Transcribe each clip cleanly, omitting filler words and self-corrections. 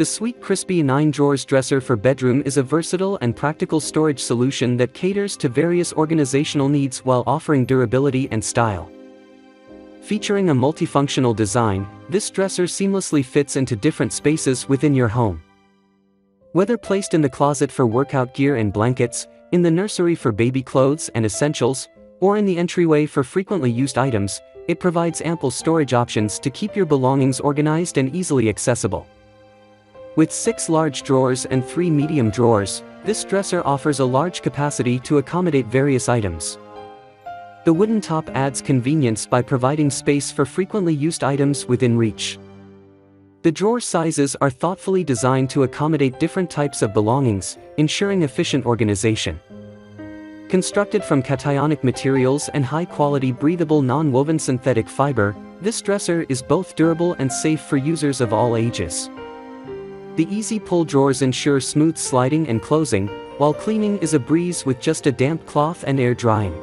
The Sweetcrispy 9 drawers dresser for bedroom is a versatile and practical storage solution that caters to various organizational needs while offering durability and style. Featuring a multifunctional design, this dresser seamlessly fits into different spaces within your home. Whether placed in the closet for workout gear and blankets, in the nursery for baby clothes and essentials, or in the entryway for frequently used items, it provides ample storage options to keep your belongings organized and easily accessible. With 6 large drawers and 3 medium drawers, this dresser offers a large capacity to accommodate various items. The wooden top adds convenience by providing space for frequently used items within reach. The drawer sizes are thoughtfully designed to accommodate different types of belongings, ensuring efficient organization. Constructed from cationic materials and high-quality breathable non-woven synthetic fiber, this dresser is both durable and safe for users of all ages. The easy pull drawers ensure smooth sliding and closing, while cleaning is a breeze with just a damp cloth and air drying.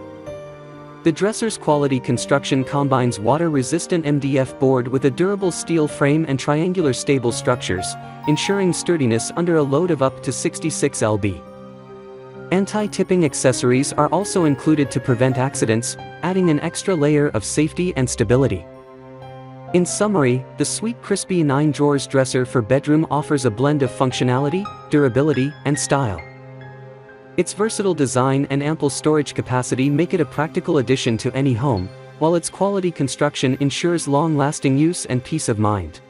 The dresser's quality construction combines water-resistant MDF board with a durable steel frame and triangular stable structures, ensuring sturdiness under a load of up to 66 lb. Anti-tipping accessories are also included to prevent accidents, adding an extra layer of safety and stability. In summary, the Sweetcrispy 9 drawers dresser for bedroom offers a blend of functionality, durability, and style. Its versatile design and ample storage capacity make it a practical addition to any home, while its quality construction ensures long-lasting use and peace of mind.